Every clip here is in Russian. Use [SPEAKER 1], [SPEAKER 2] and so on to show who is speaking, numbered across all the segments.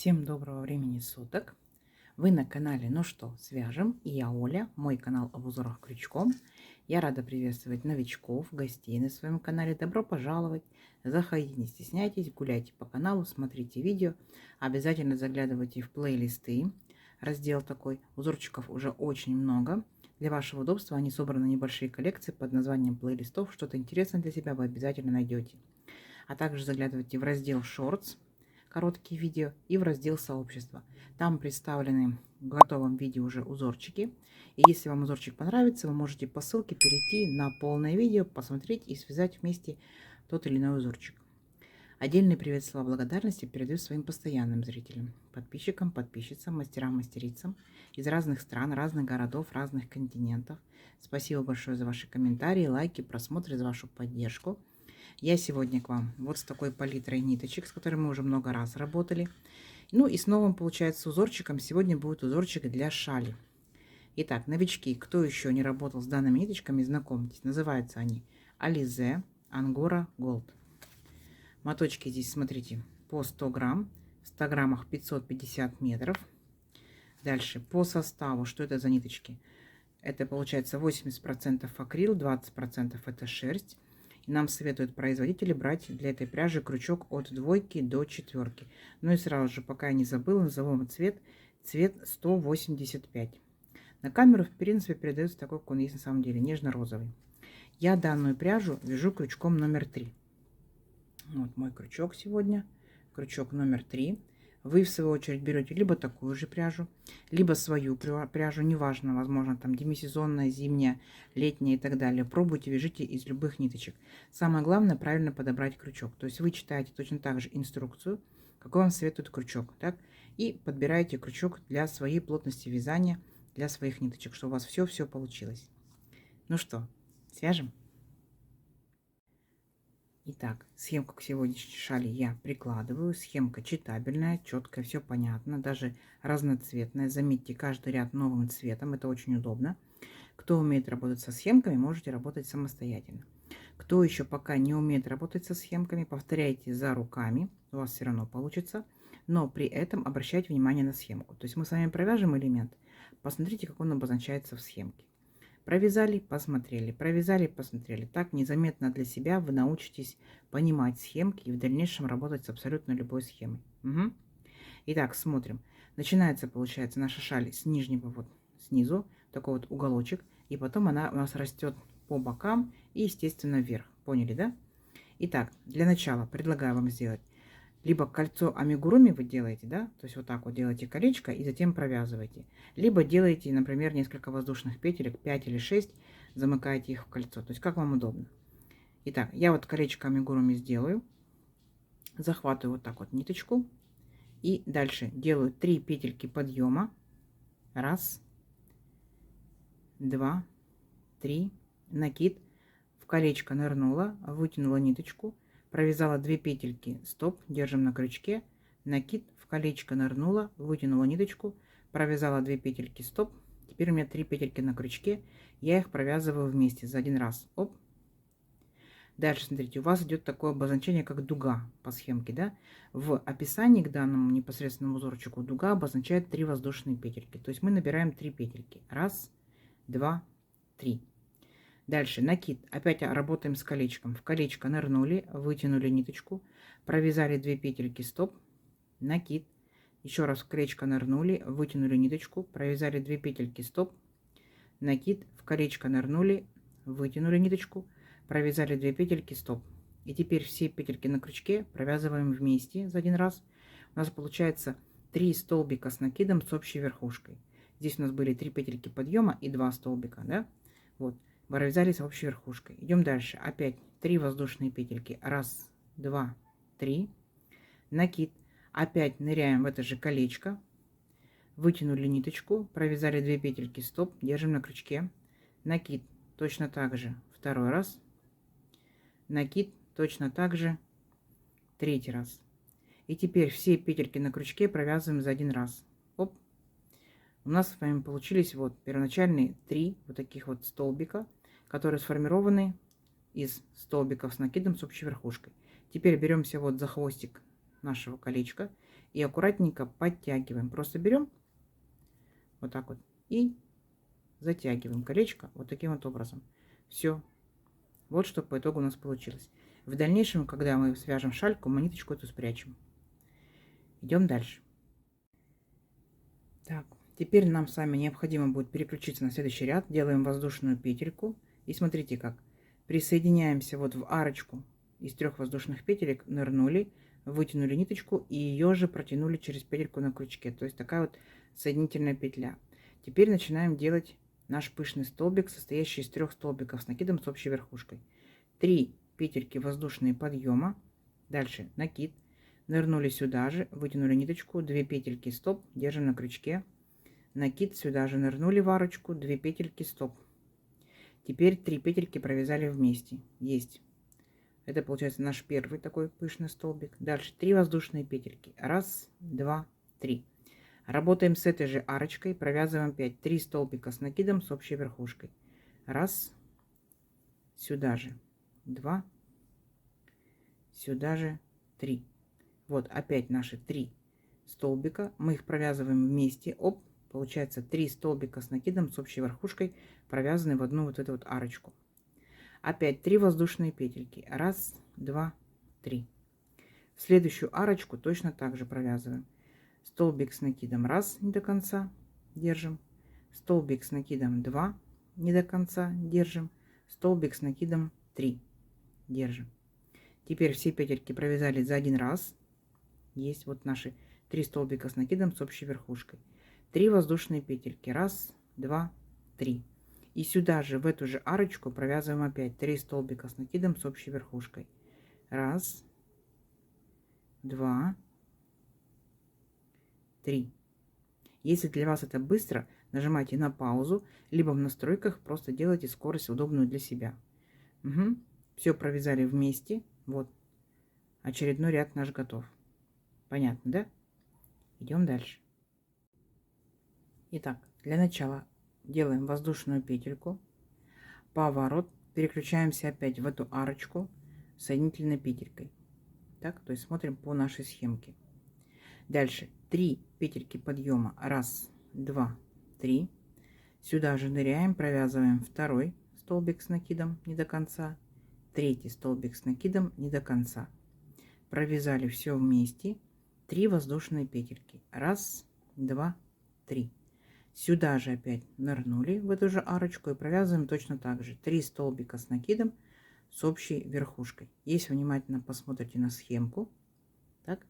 [SPEAKER 1] Всем доброго времени суток! Вы на канале «Ну что, свяжем?» И я Оля, мой канал об узорах крючком. Я рада приветствовать новичков, гостей на своем канале. Добро пожаловать! Заходите, не стесняйтесь, гуляйте по каналу, смотрите видео. Обязательно заглядывайте в плейлисты. Раздел такой. Узорчиков уже очень много. Для вашего удобства они собраны небольшие коллекции под названием плейлистов. Что-то интересное для себя вы обязательно найдете. А также заглядывайте в раздел Shorts, короткие видео, и в раздел сообщества. Там представлены в готовом виде уже узорчики. И если вам узорчик понравится, вы можете по ссылке перейти на полное видео, посмотреть и связать вместе тот или иной узорчик. Отдельный привет, слова благодарности передаю своим постоянным зрителям, подписчикам, подписчицам, мастерам, мастерицам из разных стран, разных городов, разных континентов. Спасибо большое за ваши комментарии, лайки, просмотры, за вашу поддержку. Я сегодня к вам вот с такой палитрой ниточек, с которой мы уже много раз работали. Ну и с новым, получается, узорчиком. Сегодня будет узорчик для шали. Итак, новички, кто еще не работал с данными ниточками, знакомьтесь. Называются они Alize Angora Gold. Моточки здесь, смотрите, по 100 грамм. В 100 граммах 550 метров. Дальше по составу, что это за ниточки? Это получается 80% акрил, 20% это шерсть. И нам советуют производители брать для этой пряжи крючок от 2 до 4. Ну и сразу же, пока я не забыла, назову вам цвет 185. На камеру, в принципе, передается такой, как он есть на самом деле, нежно-розовый. Я данную пряжу вяжу крючком номер 3. Вот мой крючок сегодня, крючок номер 3. Вы, в свою очередь, берете либо такую же пряжу, либо свою пряжу, неважно, возможно, там демисезонная, зимняя, летняя и так далее. Пробуйте, вяжите из любых ниточек. Самое главное, правильно подобрать крючок. То есть вы читаете точно так же инструкцию, какой вам советует крючок, так? И подбираете крючок для своей плотности вязания, для своих ниточек, чтобы у вас все получилось. Ну что, свяжем? Итак, схемку к сегодняшней шали я прикладываю. Схемка читабельная, четкая, все понятно, даже разноцветная. Заметьте, каждый ряд новым цветом, это очень удобно. Кто умеет работать со схемками, можете работать самостоятельно. Кто еще пока не умеет работать со схемками, повторяйте за руками, у вас все равно получится. Но при этом обращайте внимание на схемку. То есть мы с вами провяжем элемент, посмотрите, как он обозначается в схемке. Провязали, посмотрели, провязали, посмотрели. Так незаметно для себя вы научитесь понимать схемки и в дальнейшем работать с абсолютно любой схемой. Угу. Итак, смотрим. Начинается, получается, наша шаль с нижнего, вот снизу, такой вот уголочек. И потом она у нас растет по бокам и, естественно, вверх. Поняли, да? Итак, для начала предлагаю вам сделать либо кольцо амигуруми вы делаете, да, то есть вот так вот делаете колечко и затем провязываете. Либо делаете, например, несколько воздушных петелек, 5 или 6, замыкаете их в кольцо, то есть как вам удобно. Итак, я вот колечко амигуруми сделаю, захватываю вот так вот ниточку и дальше делаю 3 петельки подъема. 1, 2, 3, накид, в колечко нырнула, вытянула ниточку, провязала 2 петельки, стоп, держим на крючке, накид, в колечко нырнула, вытянула ниточку, провязала 2 петельки, стоп. Теперь у меня 3 петельки на крючке, я их провязываю вместе за один раз. Оп. Дальше, смотрите, у вас идет такое обозначение, как дуга по схемке, да? В описании к данному непосредственному узорчику дуга обозначает 3 воздушные петельки. То есть мы набираем 3 петельки. 1, 2, 3. Дальше накид. Опять работаем с колечком. В колечко нырнули, вытянули ниточку, провязали 2 петельки, стоп, накид. Еще раз в колечко нырнули, вытянули ниточку, провязали 2 петельки, стоп, накид. В колечко нырнули, вытянули ниточку, провязали 2 петельки, стоп. И теперь все петельки на крючке провязываем вместе за один раз. У нас получается 3 столбика с накидом с общей верхушкой. Здесь у нас были 3 петельки подъема и 2 столбика, да? Вот. Провязали с общей верхушкой. Идем дальше. Опять 3 воздушные петельки. 1, 2, 3. Накид. Опять ныряем в это же колечко. Вытянули ниточку. Провязали 2 петельки. Стоп. Держим на крючке. Накид. Точно так же. 2 раз. Накид. Точно так же. 3 раз. И теперь все петельки на крючке провязываем за один раз. Оп. У нас с вами получились вот первоначальные 3 вот таких вот столбика, которые сформированы из столбиков с накидом с общей верхушкой. Теперь беремся вот за хвостик нашего колечка И аккуратненько подтягиваем. Просто берем вот так вот и затягиваем колечко вот таким вот образом. Все. Вот что по итогу у нас получилось. В дальнейшем, когда мы свяжем шальку, мы ниточку эту спрячем. Идем дальше. Так, теперь нам с вами необходимо будет переключиться на следующий ряд. Делаем воздушную петельку. И смотрите как. Присоединяемся вот в арочку из 3 воздушных петелек, нырнули, вытянули ниточку и ее же протянули через петельку на крючке. То есть такая вот соединительная петля. Теперь начинаем делать наш пышный столбик, состоящий из 3 столбиков с накидом с общей верхушкой. 3 петельки воздушные подъема. Дальше накид. Нырнули сюда же, вытянули ниточку, 2 петельки стоп, держим на крючке. Накид, сюда же нырнули в арочку, 2 петельки стоп. Теперь 3 петельки провязали вместе. Есть. Это получается наш первый такой пышный столбик. Дальше 3 воздушные петельки. 1, 2, 3. Работаем с этой же арочкой, провязываем 5. 3 столбика с накидом с общей верхушкой. 1, сюда же 2, сюда же 3. Вот опять наши 3 столбика. Мы их провязываем вместе. Оп, получается 3 столбика с накидом с общей верхушкой, провязаны в одну вот эту вот арочку. Опять 3 воздушные петельки. 1, 2, 3. В следующую арочку точно так же провязываем. Столбик с накидом 1, не до конца, держим. Столбик с накидом 2, не до конца, держим. Столбик с накидом 3, держим. Теперь все петельки провязали за один раз. Есть вот наши 3 столбика с накидом с общей верхушкой. 3 воздушные петельки. 1, 2, 3. И сюда же, в эту же арочку, провязываем опять 3 столбика с накидом с общей верхушкой. 1, 2, 3. Если для вас это быстро, нажимайте на паузу, либо в настройках просто делайте скорость удобную для себя. Угу. Все провязали вместе. Вот. Очередной ряд наш готов. Понятно, да? Идем дальше. Итак, для начала делаем воздушную петельку, поворот, переключаемся опять в эту арочку соединительной петелькой. Так, то есть смотрим по нашей схемке. Дальше 3 петельки подъема. 1, 2, 3. Сюда же ныряем, провязываем второй столбик с накидом не до конца, третий столбик с накидом не до конца. Провязали все вместе. 3 воздушные петельки. 1, 2, 3. Сюда же опять нырнули в эту же арочку и провязываем точно так же 3 столбика с накидом с общей верхушкой. Если внимательно посмотрите на схемку, так,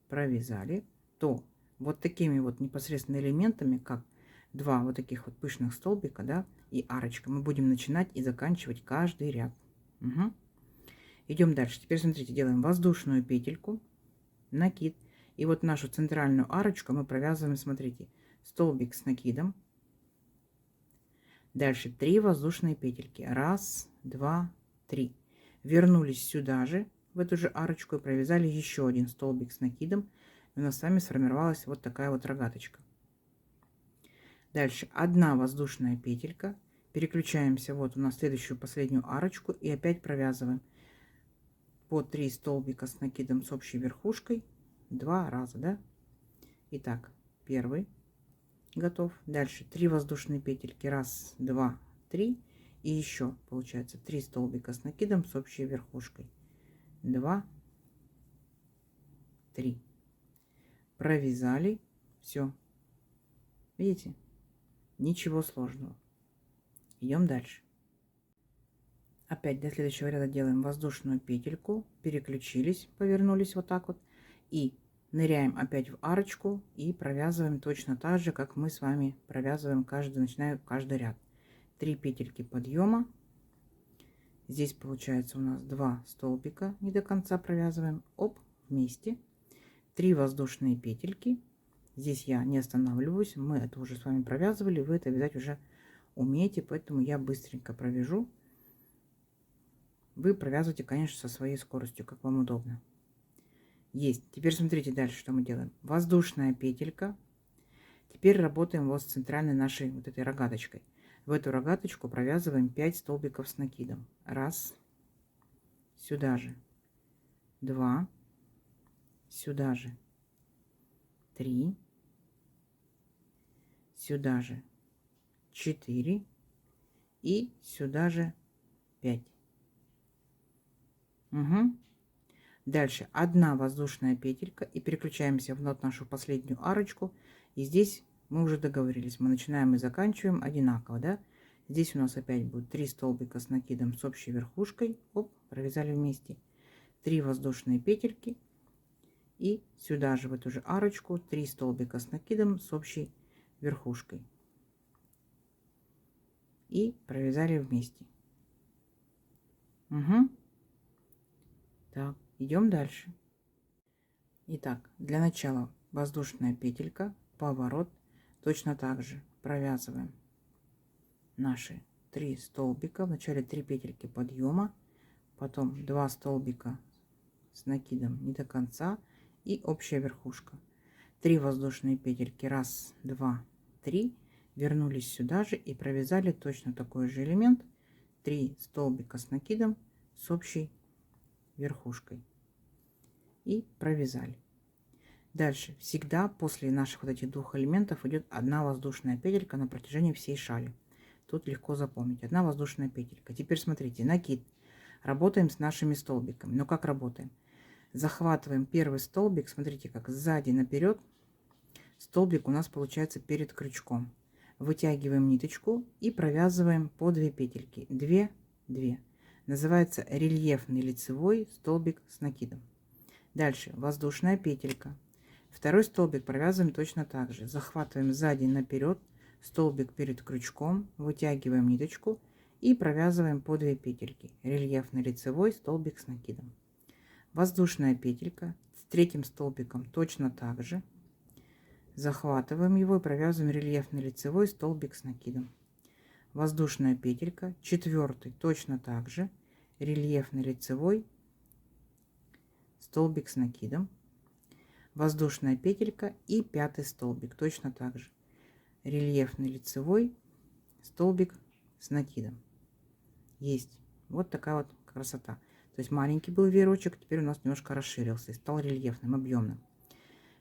[SPEAKER 1] провязали, то вот такими вот непосредственно элементами, как 2 вот таких вот пышных столбика, да, и арочка, мы будем начинать и заканчивать каждый ряд. Угу. Идем дальше. Теперь смотрите, делаем воздушную петельку, накид, и вот нашу центральную арочку мы провязываем, смотрите, столбик с накидом. Дальше 3 воздушные петельки. 1, 2, 3. Вернулись сюда же, в эту же арочку, и провязали еще один столбик с накидом. И у нас с вами сформировалась вот такая вот рогаточка. Дальше 1 воздушная петелька. Переключаемся вот у нас следующую последнюю арочку и опять провязываем по 3 столбика с накидом с общей верхушкой 2 раза, да? Итак, первый готов. Дальше 3 воздушные петельки. 1, 2, 3. И еще получается 3 столбика с накидом с общей верхушкой. 2, 3. Провязали. Все. Видите? Ничего сложного. Идем дальше. Опять для следующего ряда делаем воздушную петельку. Переключились, повернулись вот так вот. И ныряем опять в арочку и провязываем точно так же, как мы с вами провязываем начиная каждый ряд. 3 петельки подъема. Здесь получается у нас 2 столбика, не до конца провязываем. Оп, вместе. 3 воздушные петельки. Здесь я не останавливаюсь, мы это уже с вами провязывали, вы это вязать уже умеете, поэтому я быстренько провяжу. Вы провязывайте, конечно, со своей скоростью, как вам удобно. Есть. Теперь смотрите дальше, что мы делаем. Воздушная петелька. Теперь работаем вот с центральной нашей вот этой рогаточкой. В эту рогаточку провязываем 5 столбиков с накидом. 1, сюда же, 2, сюда же, 3, сюда же 4 и сюда же 5. Угу. Дальше 1 воздушная петелька и переключаемся в нашу последнюю арочку. И здесь мы уже договорились, мы начинаем и заканчиваем одинаково, да? Здесь у нас опять будет 3 столбика с накидом с общей верхушкой. Оп, провязали вместе. 3 воздушные петельки. И сюда же в эту же арочку 3 столбика с накидом с общей верхушкой. И провязали вместе. Угу. Так, идем дальше. Итак, для начала воздушная петелька, поворот. Точно так же провязываем наши 3 столбика. Вначале 3 петельки подъема, потом 2 столбика с накидом не до конца и общая верхушка. 3 воздушные петельки, 1, 2, 3, вернулись сюда же и провязали точно такой же элемент, 3 столбика с накидом с общей верхушкой и провязали. Дальше всегда после наших вот этих двух элементов идет 1 воздушная петелька на протяжении всей шали. Тут легко запомнить. 1 воздушная петелька. Теперь смотрите, накид. Работаем с нашими столбиками. Но как работаем? Захватываем первый столбик, смотрите, как сзади наперед. Столбик у нас получается перед крючком. Вытягиваем ниточку и провязываем по 2 петельки. 2, 2. Называется рельефный лицевой столбик с накидом. Дальше воздушная петелька. Второй столбик провязываем точно так же. Захватываем сзади наперед, столбик перед крючком, вытягиваем ниточку и провязываем по 2 петельки. Рельефный лицевой столбик с накидом. Воздушная петелька с третьим столбиком точно так же. Захватываем его и провязываем рельефный лицевой столбик с накидом. Воздушная петелька, четвертый точно так же. Рельефный лицевой столбик с накидом. Воздушная петелька и 5 столбик точно так же. Рельефный лицевой столбик с накидом. Есть. Вот такая вот красота. То есть маленький был веерочек, теперь у нас немножко расширился и стал рельефным, объемным.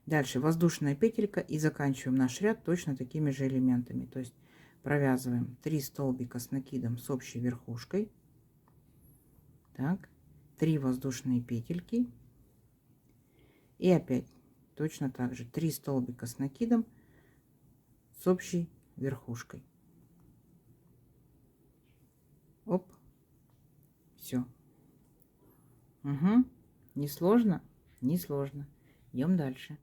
[SPEAKER 1] Дальше воздушная петелька и заканчиваем наш ряд точно такими же элементами. То есть провязываем 3 столбика с накидом с общей верхушкой. Так, 3 воздушные петельки. И опять точно так же 3 столбика с накидом с общей верхушкой. Оп, все. Угу. Не сложно? Не сложно. Идем дальше.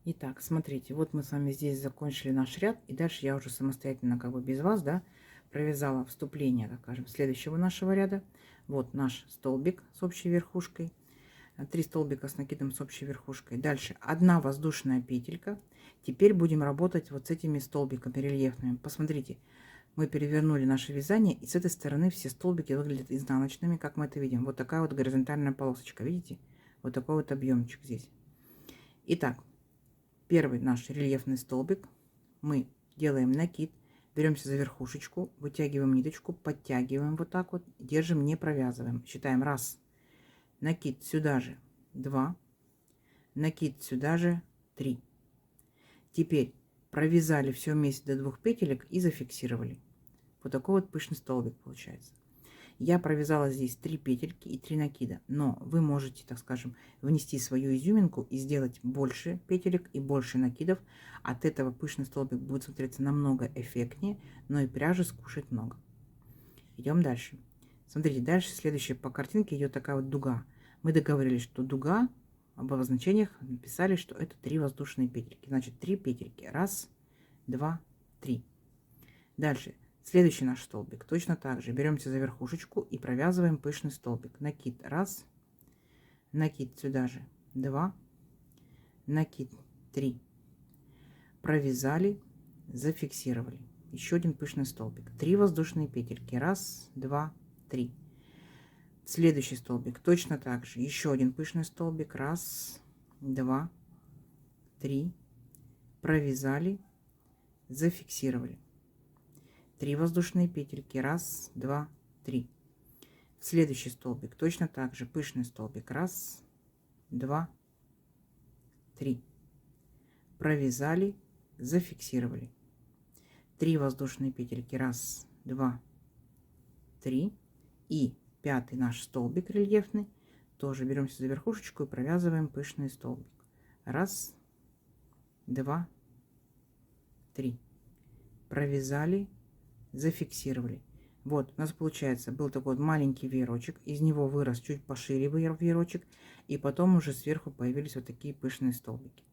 [SPEAKER 1] Итак, смотрите, вот мы с вами здесь закончили наш ряд, и дальше я уже самостоятельно, как бы без вас, да, провязала вступление, так скажем, следующего нашего ряда. Вот наш столбик с общей верхушкой. 3 столбика с накидом с общей верхушкой. Дальше 1 воздушная петелька. Теперь будем работать вот с этими столбиками рельефными. Посмотрите, мы перевернули наше вязание, и с этой стороны все столбики выглядят изнаночными, как мы это видим. Вот такая вот горизонтальная полосочка, видите? Вот такой вот объемчик здесь. Итак, первый наш рельефный столбик. Мы делаем накид, беремся за верхушечку, вытягиваем ниточку, подтягиваем вот так вот, держим, не провязываем. Считаем 1. Накид сюда же 2, накид сюда же 3. Теперь провязали все вместе до 2 петелек и зафиксировали. Вот такой вот пышный столбик получается. Я провязала здесь 3 петельки и 3 накида, но вы можете, так скажем, внести свою изюминку и сделать больше петелек и больше накидов. От этого пышный столбик будет смотреться намного эффектнее, но и пряжи скушать много. Идем дальше. Смотрите, дальше следующая по картинке идет такая вот дуга. Мы договорились, что дуга, об обозначениях написали, что это 3 воздушные петельки. Значит, 3 петельки. 1, 2, 3. Дальше, следующий наш столбик. Точно так же беремся за верхушечку и провязываем пышный столбик. Накид 1, накид сюда же 2, накид 3. Провязали, зафиксировали. Еще один пышный столбик. 3 воздушные петельки. 1, 2, 3. Следующий столбик точно так же. Еще один пышный столбик. 1, 2, 3. Провязали, зафиксировали. 3 воздушные петельки. 1, 2, 3. Следующий столбик точно так же. Пышный столбик. 1, 2, 3. провязали, зафиксировали. 3 воздушные петельки, 1, 2, 3. И 5-й наш столбик рельефный, тоже беремся за верхушечку и провязываем пышный столбик. 1, 2, 3. Провязали, зафиксировали. Вот у нас получается, был такой вот маленький веерочек, из него вырос чуть пошире веерочек, и потом уже сверху появились вот такие пышные столбики.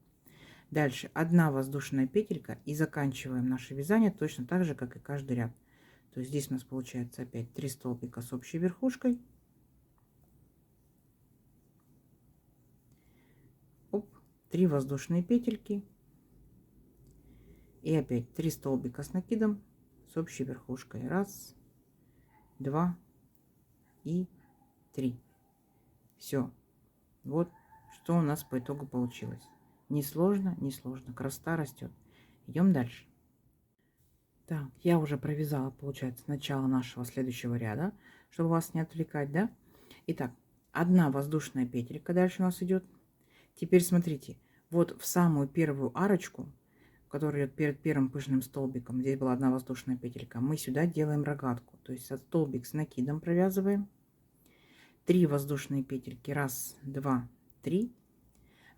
[SPEAKER 1] Дальше 1 воздушная петелька и заканчиваем наше вязание точно так же, как и каждый ряд. То есть здесь у нас получается опять 3 столбика с общей верхушкой. Оп, 3 воздушные петельки. И опять 3 столбика с накидом с общей верхушкой. 1, 2 и 3. Все. Вот что у нас по итогу получилось. Не сложно, не сложно. Красота растет. Идем дальше. Так, я уже провязала, получается, начало нашего следующего ряда, чтобы вас не отвлекать, да? Итак, 1 воздушная петелька дальше у нас идет. Теперь смотрите, вот в самую первую арочку, которая идет перед первым пышным столбиком, здесь была 1 воздушная петелька, мы сюда делаем рогатку, то есть столбик с накидом провязываем. 3 воздушные петельки, 1, 2, 3.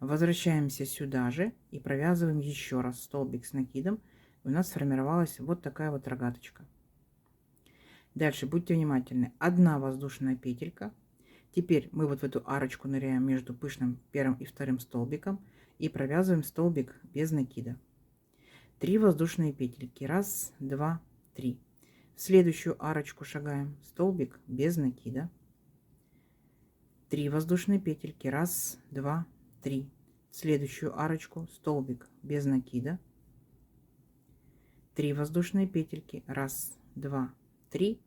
[SPEAKER 1] Возвращаемся сюда же и провязываем еще раз столбик с накидом. У нас сформировалась вот такая вот рогаточка. Дальше будьте внимательны. 1 воздушная петелька. Теперь мы вот в эту арочку ныряем между пышным первым и вторым столбиком и провязываем столбик без накида. 3 воздушные петельки. 1, 2, 3. В следующую арочку шагаем. Столбик без накида. 3 воздушные петельки. 1, 2, 3. В следующую арочку столбик без накида. 3 воздушные петельки. 1, 2, 3.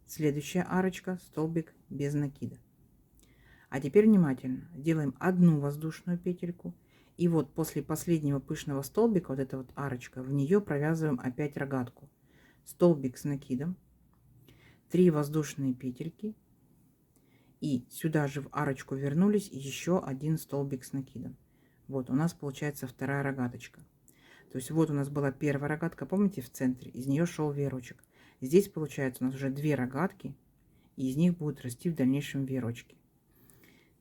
[SPEAKER 1] Следующая арочка, столбик без накида. А теперь внимательно. Делаем 1 воздушную петельку. И вот после последнего пышного столбика, вот эта вот арочка, в нее провязываем опять рогатку. Столбик с накидом. 3 воздушные петельки. И сюда же в арочку вернулись еще 1 столбик с накидом. Вот у нас получается вторая рогаточка. То есть вот у нас была первая рогатка, помните, в центре, из нее шел веерочек. Здесь получается у нас уже 2 рогатки, и из них будут расти в дальнейшем веерочки.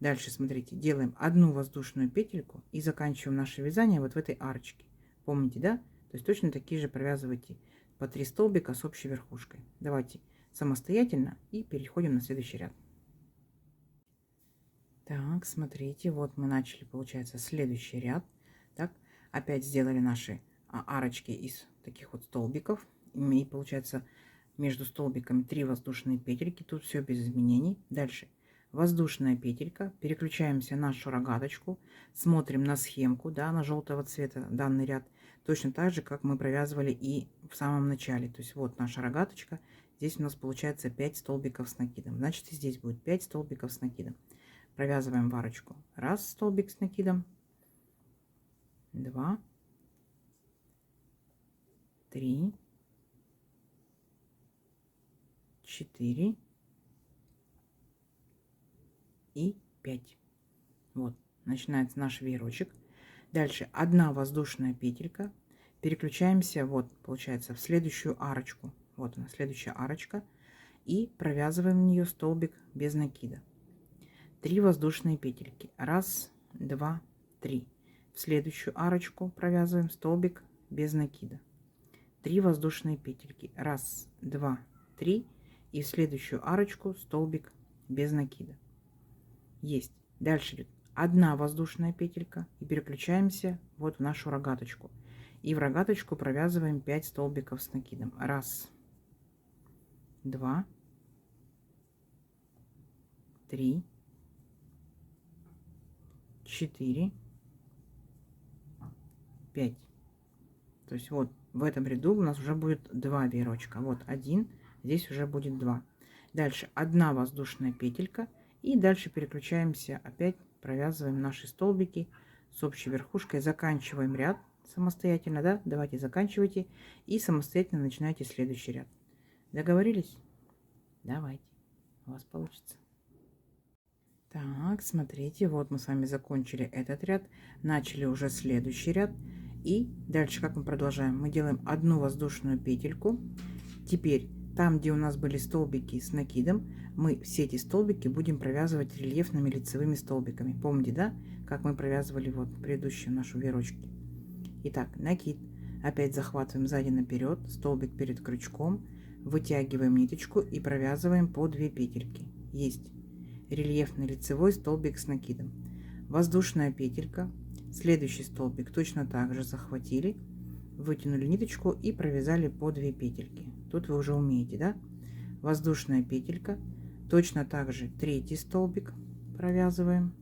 [SPEAKER 1] Дальше смотрите, делаем 1 воздушную петельку и заканчиваем наше вязание вот в этой арочке. Помните, да? То есть точно такие же провязывайте по 3 столбика с общей верхушкой. Давайте самостоятельно и переходим на следующий ряд. Так, смотрите, вот мы начали, получается, следующий ряд. Так, опять сделали наши арочки из таких вот столбиков. И получается между столбиками 3 воздушные петельки. Тут все без изменений. Дальше воздушная петелька. Переключаемся на нашу рогаточку. Смотрим на схемку, да, на желтого цвета данный ряд. Точно так же, как мы провязывали и в самом начале. То есть вот наша рогаточка. Здесь у нас получается 5 столбиков с накидом. Значит, и здесь будет 5 столбиков с накидом. Провязываем в арочку. 1 столбик с накидом. 2, 3, 4 и 5. Вот, начинается наш веерочек. Дальше 1 воздушная петелька. Переключаемся, вот, получается, в следующую арочку. Вот она, следующая арочка. И провязываем в нее столбик без накида. 3 воздушные петельки. 1, 2, 3. В следующую арочку провязываем столбик без накида. 3 воздушные петельки. 1, 2, 3. И в следующую арочку столбик без накида. Есть. Дальше идет 1 воздушная петелька. И переключаемся вот в нашу рогаточку. И в рогаточку провязываем 5 столбиков с накидом. 1, 2, 3, 4, 5. То есть вот в этом ряду у нас уже будет 2 веерочка. Вот 1, здесь уже будет 2. Дальше 1 воздушная петелька. И дальше переключаемся, опять провязываем наши столбики с общей верхушкой. Заканчиваем ряд самостоятельно, да? Давайте заканчивайте. И самостоятельно начинайте следующий ряд. Договорились? Давайте. У вас получится. Так, смотрите, вот мы с вами закончили этот ряд, начали уже следующий ряд. И дальше как мы продолжаем? Мы делаем одну воздушную петельку. Теперь там, где у нас были столбики с накидом, мы все эти столбики будем провязывать рельефными лицевыми столбиками. Помните, да, как мы провязывали вот предыдущую нашу веерочки? Итак, накид. Опять захватываем сзади наперед, столбик перед крючком, вытягиваем ниточку и провязываем по 2 петельки. Есть рельефный лицевой столбик с накидом. Воздушная петелька. Следующий столбик точно так же захватили, вытянули ниточку и провязали по 2 петельки. Тут вы уже умеете, да? Воздушная петелька. Точно так же третий столбик провязываем.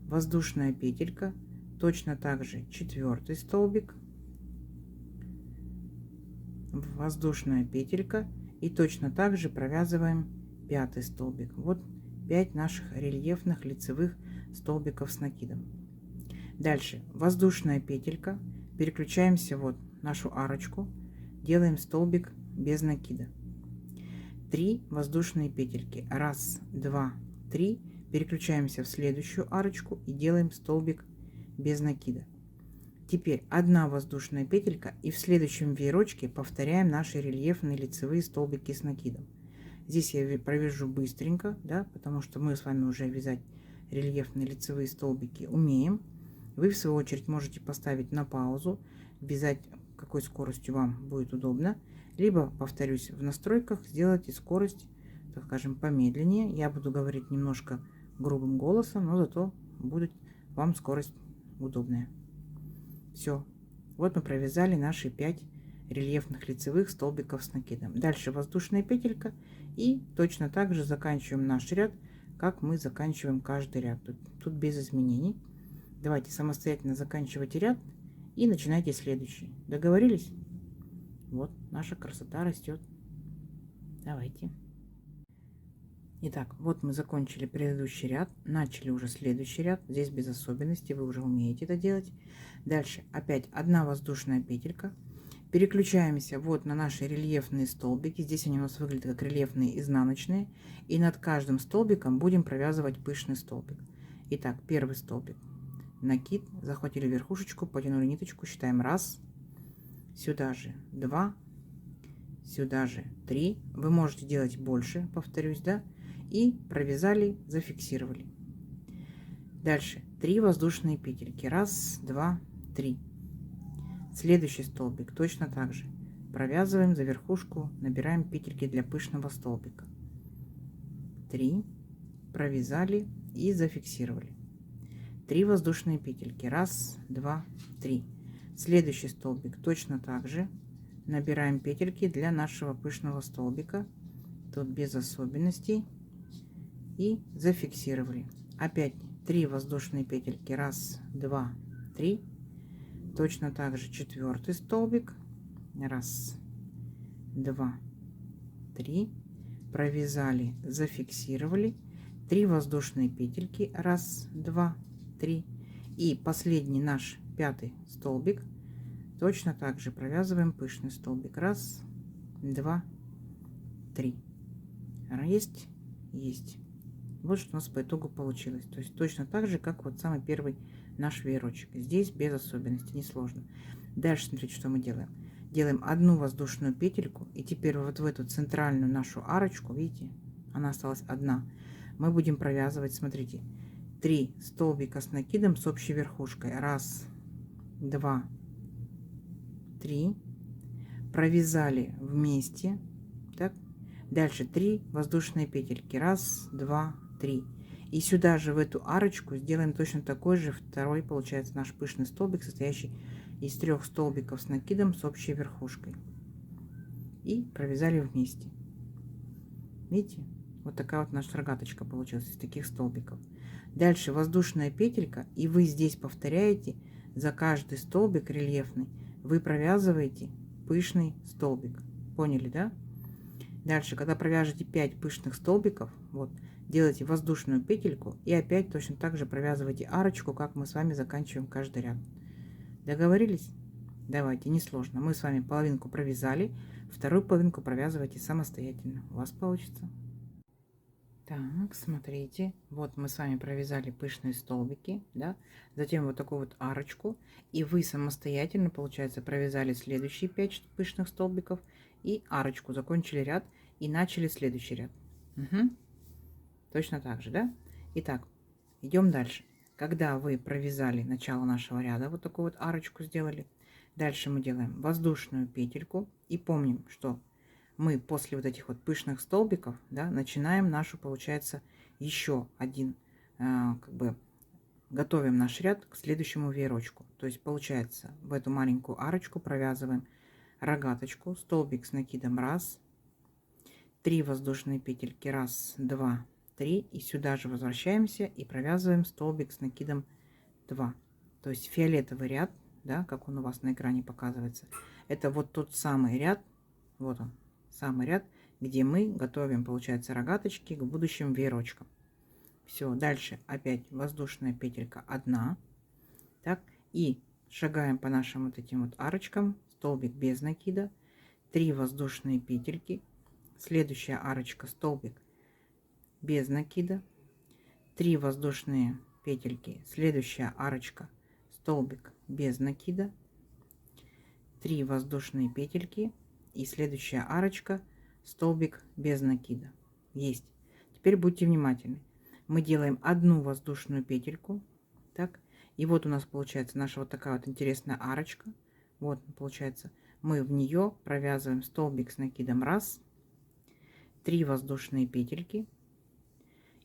[SPEAKER 1] Воздушная петелька. Точно так же четвертый столбик. Воздушная петелька. И точно так же провязываем пятый столбик. Вот 5 наших рельефных лицевых столбиков с накидом. Дальше воздушная петелька, переключаемся вот нашу арочку, делаем столбик без накида. 3 воздушные петельки, 1, 2, 3, переключаемся в следующую арочку и делаем столбик без накида. Теперь 1 воздушная петелька, и в следующем веерочке повторяем наши рельефные лицевые столбики с накидом. Здесь я провяжу быстренько, да, потому что мы с вами уже вязать рельефные лицевые столбики умеем. Вы, в свою очередь, можете поставить на паузу, вязать какой скоростью вам будет удобно. Либо, повторюсь, в настройках сделайте скорость, так скажем, помедленнее. Я буду говорить немножко грубым голосом, но зато будет вам скорость удобная. Все. Вот мы провязали наши 5 рельефных лицевых столбиков с накидом. Дальше воздушная петелька. И точно так же заканчиваем наш ряд, как мы заканчиваем каждый ряд. Тут без изменений. Давайте самостоятельно заканчивайте ряд и начинайте следующий. Договорились? Вот наша красота растет. Давайте. Итак, вот мы закончили предыдущий ряд, начали уже следующий ряд. Здесь без особенностей, вы уже умеете это делать. Дальше опять 1 воздушная петелька. Переключаемся вот на наши рельефные столбики. Здесь они у нас выглядят как рельефные изнаночные. И над каждым столбиком будем провязывать пышный столбик. Итак, первый столбик. Накид, захватили верхушечку, потянули ниточку, считаем 1, сюда же 2, сюда же 3. Вы можете делать больше, повторюсь, да, и провязали, зафиксировали. Дальше 3 воздушные петельки, 1, 2, 3. Следующий столбик точно так же провязываем за верхушку, набираем петельки для пышного столбика. 3, провязали и зафиксировали. 3 воздушные петельки, 1, 2, 3. Следующий столбик точно так же набираем петельки для нашего пышного столбика. Тут без особенностей. И зафиксировали. Опять 3 воздушные петельки, 1, 2, 3. Точно так же четвертый столбик, 1, 2, 3. Провязали, зафиксировали. 3 воздушные петельки, 1, 2, 3. И последний наш 5 столбик точно так же провязываем пышный столбик, 1, 2, 3. Есть. Вот что у нас по итогу получилось. То есть точно так же, как вот самый первый наш веерочек. Здесь без особенностей, несложно. Дальше смотрите, что мы делаем. Делаем 1 воздушную петельку, и теперь вот в эту центральную нашу арочку, видите, она осталась 1. Мы будем провязывать, смотрите, 3 столбика с накидом с общей верхушкой. 1, 2, 3. Провязали вместе. Так. Дальше 3 воздушные петельки. 1, 2, 3. И сюда же в эту арочку сделаем точно такой же второй, получается, наш пышный столбик, состоящий из 3 столбиков с накидом с общей верхушкой. И провязали вместе. Видите? Вот такая вот наша рогаточка получилась из таких столбиков. Дальше воздушная петелька, и вы здесь повторяете за каждый столбик рельефный, вы провязываете пышный столбик. Поняли, да? Дальше, когда провяжете 5 пышных столбиков, вот, делайте воздушную петельку и опять точно так же провязывайте арочку, как мы с вами заканчиваем каждый ряд. Договорились? Давайте, несложно. Мы с вами половинку провязали, вторую половинку провязывайте самостоятельно. У вас получится. Так, смотрите, вот мы с вами провязали пышные столбики, да, затем вот такую вот арочку, и вы самостоятельно, получается, провязали следующие 5 пышных столбиков и арочку, закончили ряд и начали следующий ряд. Угу. Точно так же, да? Итак, идем дальше. Когда вы провязали начало нашего ряда, вот такую вот арочку сделали, дальше мы делаем воздушную петельку и помним, что мы после вот этих вот пышных столбиков, да, начинаем нашу, получается, еще один, как бы, готовим наш ряд к следующему веерочку. То есть, получается, в эту маленькую арочку провязываем рогаточку, столбик с накидом 1, 3 воздушные петельки, 1, 2, 3, и сюда же возвращаемся и провязываем столбик с накидом 2. То есть фиолетовый ряд, да, как он у вас на экране показывается, это вот тот самый ряд, вот он, самый ряд, где мы готовим, получается, рогаточки к будущим веерочкам. Все, дальше опять воздушная петелька 1, так, и шагаем по нашим вот этим вот арочкам, столбик без накида, 3 воздушные петельки, следующая арочка, столбик без накида, 3 воздушные петельки, следующая арочка, столбик без накида, 3 воздушные петельки и следующая арочка, столбик без накида. Есть. Теперь будьте внимательны. Мы делаем одну воздушную петельку, так, и вот у нас получается наша вот такая вот интересная арочка. Вот получается, мы в нее провязываем столбик с накидом 1, 3 воздушные петельки,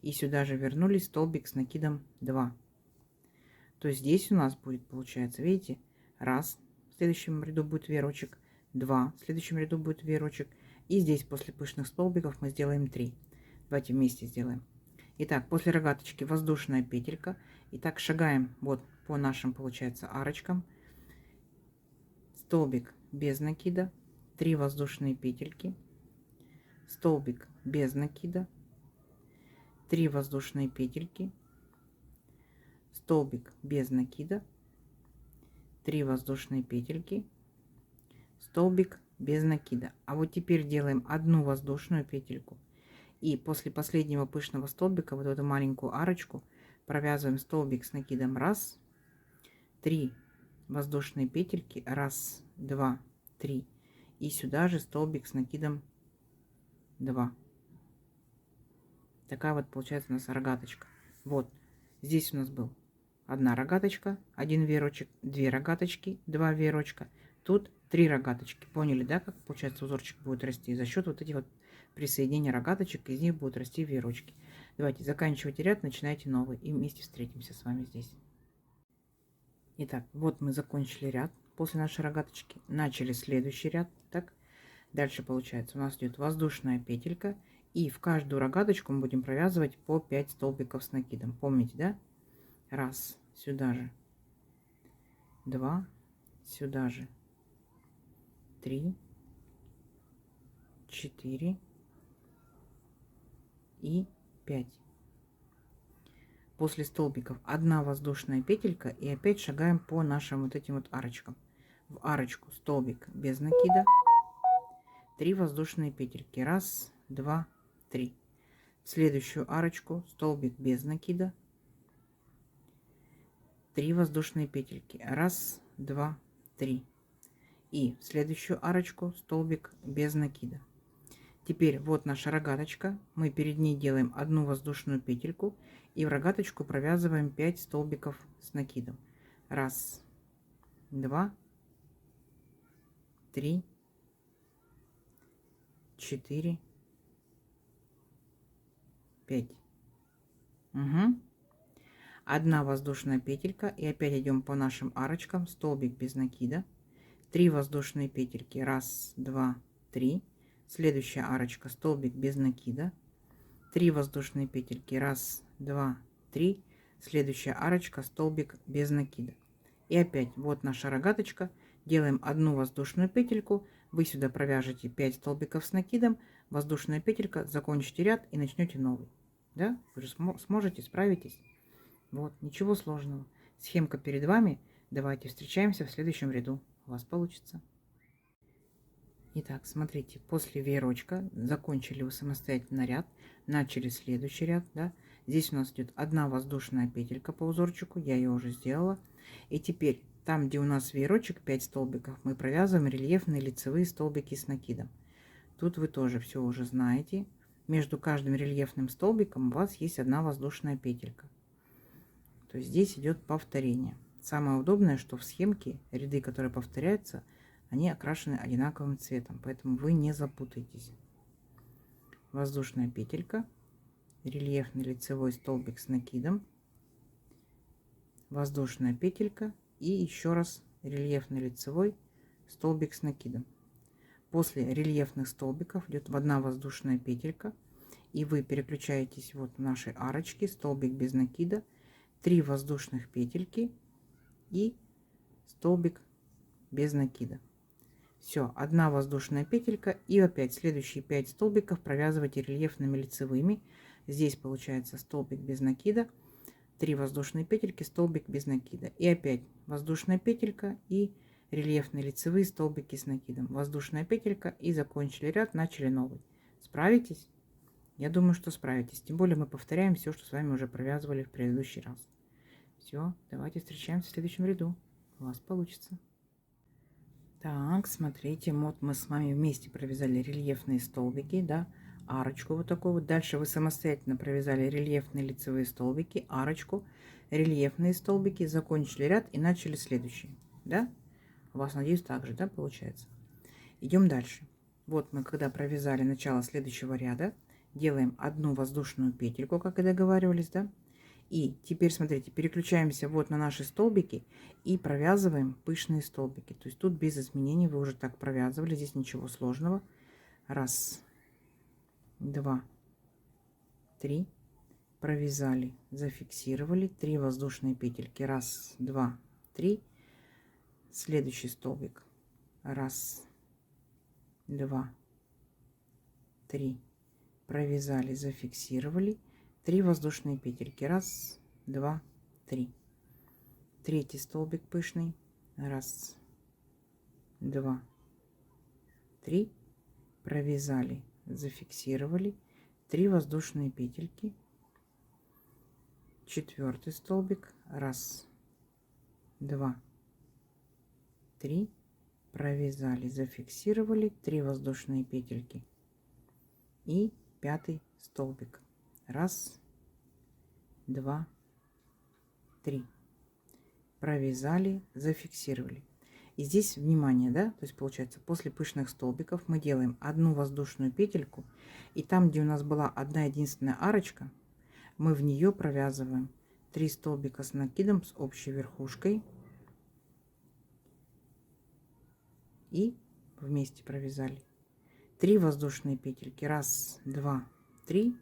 [SPEAKER 1] и сюда же вернулись столбик с накидом 2. То есть здесь у нас будет, получается, видите, 1, в следующем ряду будет веерочек, 2, в следующем ряду будет веерочек, и здесь после пышных столбиков мы сделаем 3. Давайте вместе сделаем. Итак, после рогаточки воздушная петелька. Итак, шагаем вот по нашим, получается, арочкам. Столбик без накида, 3 воздушные петельки, столбик без накида, 3 воздушные петельки, столбик без накида, 3 воздушные петельки, столбик без накида. А вот теперь делаем одну воздушную петельку. И после последнего пышного столбика, вот эту маленькую арочку, провязываем столбик с накидом 1, 3 воздушные петельки, 1, 2, 3. И сюда же столбик с накидом 2. Такая вот получается у нас рогаточка. Вот здесь у нас был одна рогаточка, один веерочек, 2 рогаточки, 2 веерочка. Тут 3 рогаточки. Поняли, да, как получается узорчик будет расти? За счет вот этих вот присоединения рогаточек, из них будут расти веерочки. Давайте заканчивайте ряд, начинайте новый. И вместе встретимся с вами здесь. Итак, вот мы закончили ряд. После нашей рогаточки начали следующий ряд. Так, дальше получается у нас идет воздушная петелька. И в каждую рогаточку мы будем провязывать по 5 столбиков с накидом. Помните, да? 1, сюда же, 2, сюда же, 3, 4 и 5. После столбиков 1 воздушная петелька и опять шагаем по нашим вот этим вот арочкам. В арочку столбик без накида, 3 воздушные петельки, 1, 2, 3. В следующую арочку столбик без накида, 3 воздушные петельки, 1, 2, 3. И в следующую арочку столбик без накида. Теперь вот наша рогаточка, мы перед ней делаем одну воздушную петельку и в рогаточку провязываем 5 столбиков с накидом. 1, 2, 3, 4, 5. Угу. Одна воздушная петелька и опять идем по нашим арочкам, столбик без накида, 3 воздушные петельки, 1, 2, 3. Следующая арочка, столбик без накида, 3 воздушные петельки, 1, 2, 3. Следующая арочка, столбик без накида. И опять вот наша рогаточка, делаем одну воздушную петельку, вы сюда провяжете 5 столбиков с накидом, воздушная петелька, закончите ряд и начнете новый. Да? Вы же сможете, справитесь. Вот, ничего сложного. Схемка перед вами. Давайте встречаемся в следующем ряду. У вас получится. Итак, смотрите, после веерочка закончили вы самостоятельно ряд, начали следующий ряд, да. Здесь у нас идет одна воздушная петелька по узорчику, я ее уже сделала. И теперь там, где у нас веерочек 5 столбиков, мы провязываем рельефные лицевые столбики с накидом. Тут вы тоже все уже знаете. Между каждым рельефным столбиком у вас есть одна воздушная петелька. То есть здесь идет повторение. Самое удобное, что в схемке ряды, которые повторяются, они окрашены одинаковым цветом, поэтому вы не запутаетесь. Воздушная петелька, рельефный лицевой столбик с накидом, воздушная петелька и еще раз рельефный лицевой столбик с накидом. После рельефных столбиков идет одна воздушная петелька, и вы переключаетесь вот в нашей арочке, столбик без накида, 3 воздушных петельки и столбик без накида. Все, одна воздушная петелька, и опять следующие 5 столбиков провязывайте рельефными лицевыми. Здесь получается столбик без накида, 3 воздушные петельки, столбик без накида, и опять воздушная петелька и рельефные лицевые столбики с накидом, воздушная петелька, и закончили ряд, начали новый. Справитесь? Я думаю, что справитесь. Тем более мы повторяем все, что с вами уже провязывали в предыдущий раз. Все, давайте встречаемся в следующем ряду. У вас получится. Так, смотрите, вот мы с вами вместе провязали рельефные столбики, да, арочку вот такую вот. Дальше вы самостоятельно провязали рельефные лицевые столбики, арочку, рельефные столбики, закончили ряд и начали следующий, да? У вас, надеюсь, так же, да, получается. Идем дальше. Вот мы, когда провязали начало следующего ряда, делаем одну воздушную петельку, как и договаривались, да? И теперь, смотрите, переключаемся вот на наши столбики и провязываем пышные столбики. То есть тут без изменений, вы уже так провязывали, здесь ничего сложного. Раз, два, три, провязали, зафиксировали, 3 воздушные петельки. Раз, два, три. Следующий столбик. Раз, два, три. Провязали, зафиксировали. 3 воздушные петельки. Раз, два, три. Третий столбик пышный. Раз, два, три. Провязали, зафиксировали. 3 воздушные петельки. Четвертый столбик. Раз, два, три. Провязали, зафиксировали. 3 воздушные петельки. И пятый столбик. Раз, два, три. Провязали, зафиксировали. И здесь внимание, да, то есть получается после пышных столбиков мы делаем одну воздушную петельку, и там, где у нас была одна единственная арочка, мы в нее провязываем 3 столбика с накидом с общей верхушкой и вместе провязали 3 воздушные петельки. Раз, два, три.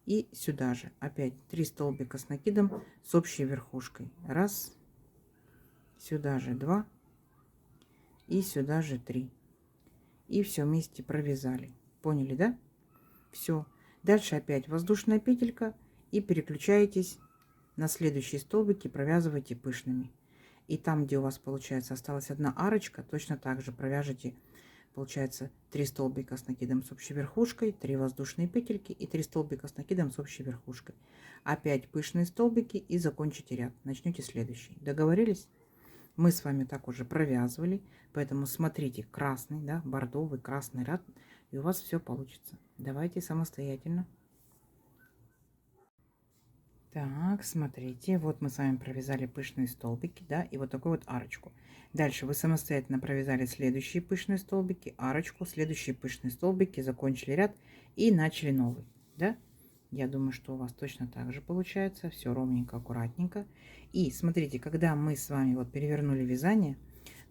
[SPEAKER 1] И сюда же опять 3 столбика с накидом с общей верхушкой. Раз, сюда же 2 и сюда же 3. И все вместе провязали. Поняли, да? Все. Дальше опять воздушная петелька и переключаетесь на следующие столбики, провязывайте пышными. И там, где у вас получается осталась одна арочка, точно так же провяжите. Получается 3 столбика с накидом с общей верхушкой, 3 воздушные петельки и 3 столбика с накидом с общей верхушкой. Опять пышные столбики и закончите ряд. Начнете следующий. Договорились? Мы с вами так уже провязывали, поэтому смотрите красный, да, бордовый, красный ряд, и у вас все получится. Давайте самостоятельно. Так, смотрите, вот мы с вами провязали пышные столбики, да, и вот такую вот арочку. Дальше вы самостоятельно провязали следующие пышные столбики, арочку, следующие пышные столбики, закончили ряд и начали новый, да. Я думаю, что у вас точно так же получается, все ровненько, аккуратненько. И смотрите, когда мы с вами вот перевернули вязание,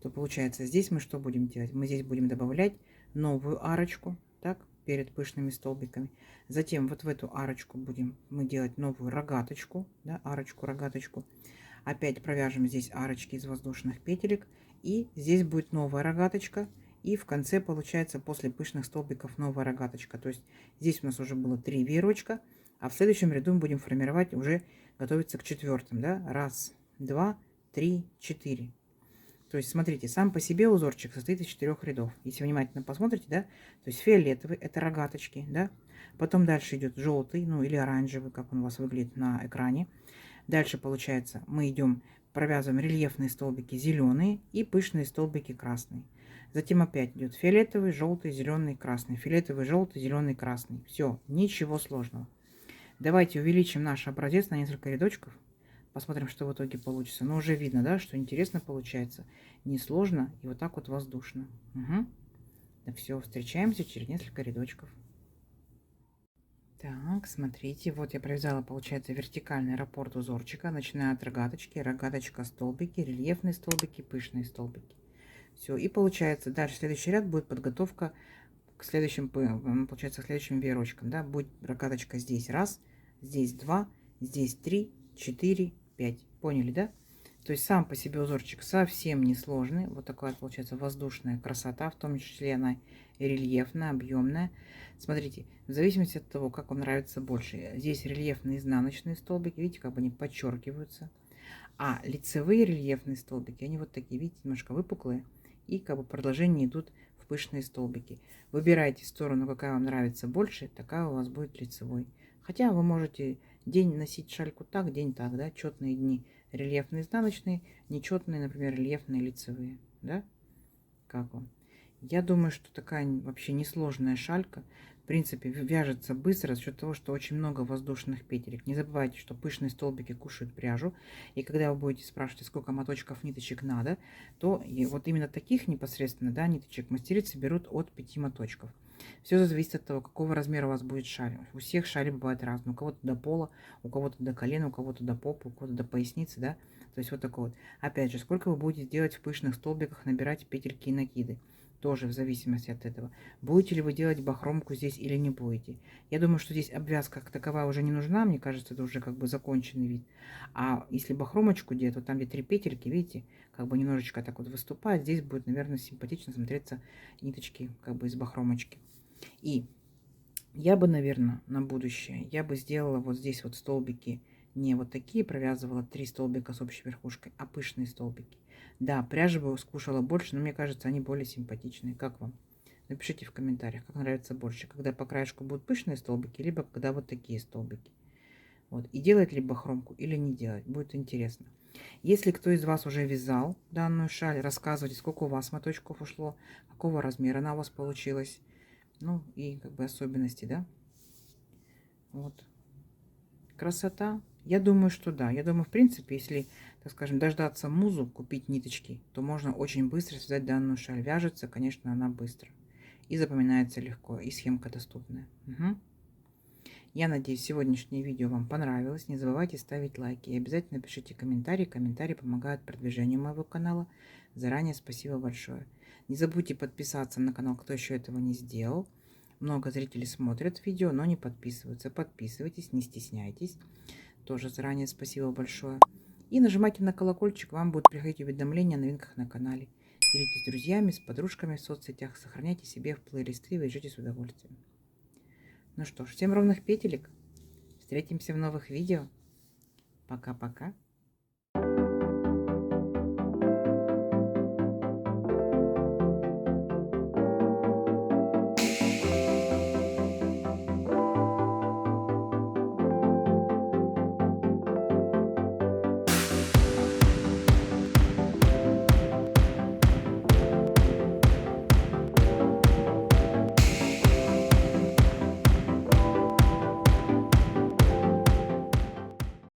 [SPEAKER 1] то получается здесь мы что будем делать? Мы здесь будем добавлять новую арочку, так, перед пышными столбиками. Затем вот в эту арочку будем мы делать новую рогаточку, да, арочку-рогаточку. Опять провяжем здесь арочки из воздушных петелек. И здесь будет новая рогаточка. И в конце получается после пышных столбиков новая рогаточка. То есть здесь у нас уже было 3 веерочка. А в следующем ряду мы будем формировать, уже готовиться к четвертым. Да? Раз, два, три, четыре. То есть, смотрите, сам по себе узорчик состоит из 4 рядов. Если внимательно посмотрите, да, то есть фиолетовый – это рогаточки, да. Потом дальше идет желтый, ну или оранжевый, как он у вас выглядит на экране. Дальше, получается, мы идем, провязываем рельефные столбики зеленые и пышные столбики красные. Затем опять идет фиолетовый, желтый, зеленый, красный. Фиолетовый, желтый, зеленый, красный. Все, ничего сложного. Давайте увеличим наш образец на несколько рядочков. Посмотрим, что в итоге получится. Но уже видно, да, что интересно получается. Несложно и вот так вот воздушно. Угу. Да все, встречаемся через несколько рядочков. Так, смотрите, вот я провязала, получается, вертикальный раппорт узорчика, начиная от рогаточки, рогаточка, столбики, рельефные столбики, пышные столбики. Все, и получается, дальше следующий ряд будет подготовка к следующим, получается, к следующим веерочкам, да, будет рогаточка здесь раз, здесь два, здесь 3, 4, 5. Поняли, да? То есть сам по себе узорчик совсем не сложный. Вот такая получается воздушная красота, в том числе она и рельефная, объемная. Смотрите, в зависимости от того, как вам нравится больше. Здесь рельефные изнаночные столбики, видите, как бы они подчеркиваются. А лицевые рельефные столбики, они вот такие, видите, немножко выпуклые. И как бы продолжение идут в пышные столбики. Выбирайте сторону, какая вам нравится больше, такая у вас будет лицевой. Хотя вы можете день носить шальку так, день так, да, четные дни рельефные изнаночные, нечетные, например, рельефные лицевые, да, как вам? Я думаю, что такая вообще несложная шалька, в принципе, вяжется быстро за счет того, что очень много воздушных петелек. Не забывайте, что пышные столбики кушают пряжу, и когда вы будете спрашивать, сколько моточков ниточек надо, то и вот именно таких непосредственно, да, ниточек мастерицы берут от 5 моточков. Все зависит от того, какого размера у вас будет шаль. У всех шали бывают разные. У кого-то до пола, у кого-то до колена, у кого-то до попы, у кого-то до поясницы, да. То есть вот такой вот. Опять же, сколько вы будете делать в пышных столбиках, набирать петельки и накиды. Тоже в зависимости от этого. Будете ли вы делать бахромку здесь или не будете. Я думаю, что здесь обвязка как таковая уже не нужна. Мне кажется, это уже как бы законченный вид. А если бахромочку делать, вот там где 3 петельки, видите, как бы немножечко так вот выступает. Здесь будет, наверное, симпатично смотреться ниточки как бы из бахромочки. И я бы, наверное, на будущее, я бы сделала вот здесь вот столбики не вот такие, провязывала 3 столбика с общей верхушкой, а пышные столбики. Да, пряжи бы скушала больше, но мне кажется, они более симпатичные. Как вам? Напишите в комментариях, как нравится больше, когда по краешку будут пышные столбики, либо когда вот такие столбики. Вот. И делать либо хромку или не делать, будет интересно. Если кто из вас уже вязал данную шаль, рассказывайте, сколько у вас моточков ушло, какого размера она у вас получилась. Ну и как бы особенности, да? Вот. Красота. Я думаю, что да. Я думаю, в принципе, если, так скажем, дождаться музу, купить ниточки, то можно очень быстро связать данную шаль. Вяжется, конечно, она быстро. И запоминается легко. И схемка доступная. Угу. Я надеюсь, сегодняшнее видео вам понравилось. Не забывайте ставить лайки. И обязательно пишите комментарии. Комментарии помогают продвижению моего канала. Заранее спасибо большое. Не забудьте подписаться на канал, кто еще этого не сделал. Много зрителей смотрят видео, но не подписываются. Подписывайтесь, не стесняйтесь. Тоже заранее спасибо большое. И нажимайте на колокольчик, вам будут приходить уведомления о новинках на канале. Делитесь с друзьями, с подружками в соцсетях. Сохраняйте себе в плейлисты и вяжите с удовольствием. Ну что ж, всем ровных петелек. Встретимся в новых видео. Пока-пока.